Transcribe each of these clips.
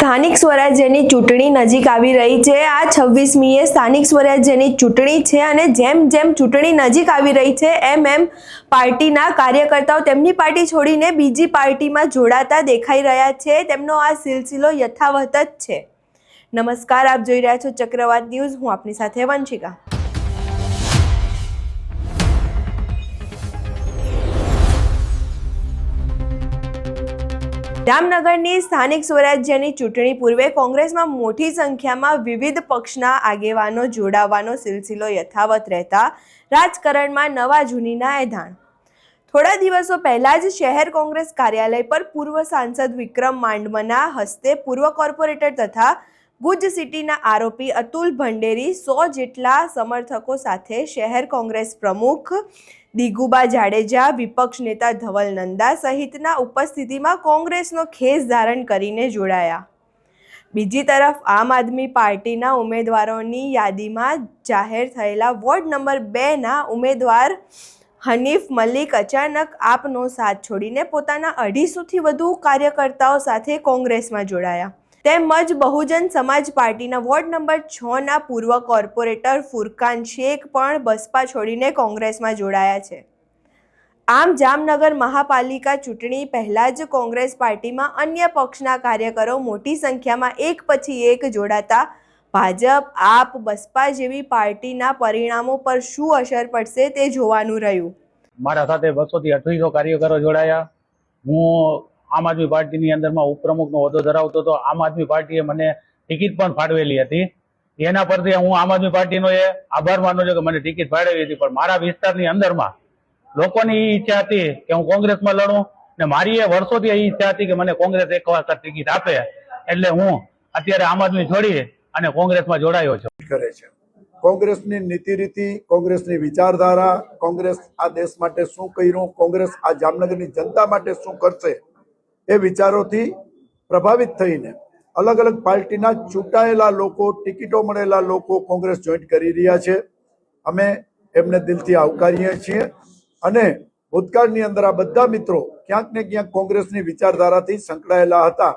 સ્થાનિક સ્વરાજ્યની ચૂંટણી નજીક આવી રહી છે। આ 26મીએ સ્થાનિક સ્વરાજ્યની ચૂંટણી છે અને જેમ જેમ ચૂંટણી નજીક આવી રહી છે એમ પાર્ટીના કાર્યકર્તાઓ તેમની પાર્ટી છોડીને બીજી પાર્ટીમાં જોડાતા દેખાઈ રહ્યા છે। તેમનો આ સિલસિલો યથાવત જ છે। નમસ્કાર, આપ જોઈ રહ્યા છો ચક્રવાત ન્યૂઝ। હું આપની સાથે વંશિકા। જામનગરની સ્થાનિક સ્વરાજ્યની ચૂંટણી પૂર્વે કોંગ્રેસમાં મોટી સંખ્યામાં વિવિધ પક્ષના આગેવાનો જોડાવાનો સિલસિલો યથાવત રહેતા રાજકારણમાં નવા જૂનીના એંધાણ। થોડા દિવસો પહેલા જ શહેર કોંગ્રેસ કાર્યાલય પર પૂર્વ સાંસદ વિક્રમ માંડમના હસ્તે પૂર્વ કોર્પોરેટર તથા ભુજ સિટીના આરોપી અતુલ ભંડેરી 100 જેટલા સમર્થકો સાથે શહેર કોંગ્રેસ પ્રમુખ દિગુબા જાડેજા, વિપક્ષ નેતા ધવલ નંદા સહિતના ઉપસ્થિતિમાં કોંગ્રેસનો ખેસ ધારણ કરીને જોડાયા। બીજી તરફ આમ આદમી પાર્ટીના ઉમેદવારોની યાદીમાં જાહેર થયેલા વોર્ડ નંબર 2ના ઉમેદવાર હનીફ મલિક અચાનક આપનો સાથ છોડીને પોતાના 250થી વધુ કાર્યકર્તાઓ સાથે કોંગ્રેસમાં જોડાયા। તેમજ બહુજન સમાજ પાર્ટીના વોર્ડ નંબર 6ના પૂર્વ કોર્પોરેટર ફુરકાન શેખ પણ બસપા છોડીને કોંગ્રેસમાં જોડાયા છે। આમ જામનગર મહાપાલિકા ચૂંટણી પહેલા જ કોંગ્રેસ પાર્ટીમાં અન્ય પક્ષના કાર્યકરો મોટી સંખ્યામાં એક પછી એક જોડાતા ભાજપ, આપ, બસપા જેવી પાર્ટીના પરિણામો પર શું અસર પડશે તે જોવાનું રહ્યું। મારા સાથે 200થી 2800 કાર્યકરો જોડાયા। હું આમ આદમી પાર્ટીની અંદરમાં ઉપપ્રમુખનો હોદ્દો ધરાવતો હતો। આમ આદમી પાર્ટીએ મને ટિકિટ પણ ફાળવેલી હતી। એના પરથી હું આમ આદમી પાર્ટીનો આભાર માનું છું કે મને ટિકિટ ફાળવી હતી। પણ મારા વિસ્તારની અંદરમાં લોકોની એ ઈચ્છા હતી કે હું કોંગ્રેસમાં લડું ને મારી એ વર્ષોથી એ ઈચ્છા હતી કે મને કોંગ્રેસ એક વખત ટિકિટ આપે। એટલે હું અત્યારે આમ આદમી છોડી અને કોંગ્રેસમાં જોડાયો છું। કરે છે કોંગ્રેસની નીતિ રીતિ, કોંગ્રેસની વિચારધારા, કોંગ્રેસ આ દેશ માટે શું કર્યું, કોંગ્રેસ આ જામનગરની જનતા માટે શું કરશે, એ વિચારોથી પ્રભાવિત થઈને અલગ અલગ પાર્ટીના ચૂંટાયેલા લોકો, ટિકિટો મળેલા લોકો કોંગ્રેસ જોઈન્ટ કરી રહ્યા છે। અમે એમને દિલથી આવકારીએ છીએ અને ભૂતકાળની અંદર આ બધા મિત્રો ક્યાંક ને ક્યાંક કોંગ્રેસની વિચારધારાથી સંકળાયેલા હતા।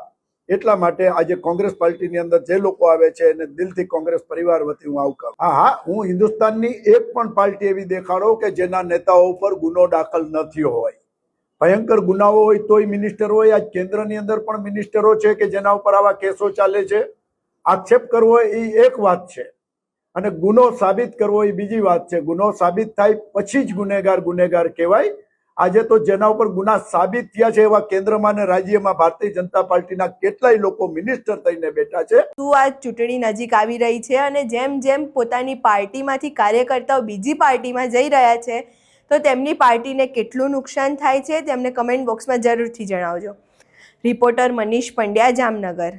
એટલા માટે આજે કોંગ્રેસ પાર્ટીની અંદર જે લોકો આવે છે એને દિલથી કોંગ્રેસ પરિવાર વતી હું આવકારું। હા, હું હિન્દુસ્તાનની એક પણ પાર્ટી એવી દેખાડો કે જેના નેતાઓ ઉપર ગુનો દાખલ ન થયો હોય। ભયંકર ગુનાઓ હોય તોય મિનિસ્ટર હોય। આજ કેન્દ્રની અંદર પણ મિનિસ્ટરો છે કે જેના ઉપર આવા કેસો ચાલે છે। આક્ષેપ કરવો એ એક વાત છે અને ગુનો સાબિત કરવો એ બીજી વાત છે। ગુનો સાબિત થાય પછી જ ગુનેગાર કહેવાય। આજે તો જેના ઉપર ગુના સાબિત થયા છે એવા કેન્દ્રમાં અને રાજ્યમાં ભારતીય જનતા પાર્ટીના કેટલાય લોકો મિનિસ્ટર થઈને બેઠા છે। શું આ ચૂંટણી નજીક આવી રહી છે અને જેમ જેમ પોતાની પાર્ટીમાંથી કાર્યકર્તાઓ બીજી પાર્ટીમાં જઈ રહ્યા છે તો તેમની પાર્ટીને કેટલું નુકસાન થાય છે તેમને કમેન્ટ બોક્સમાં જરૂરથી જણાવજો। રિપોર્ટર મનીષ પંડ્યા, જામનગર।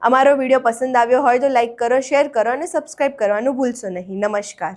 અમારો વિડીયો પસંદ આવ્યો હોય તો લાઈક કરો, શેર કરો અને સબસ્ક્રાઈબ કરવાનું ભૂલશો નહીં। નમસ્કાર।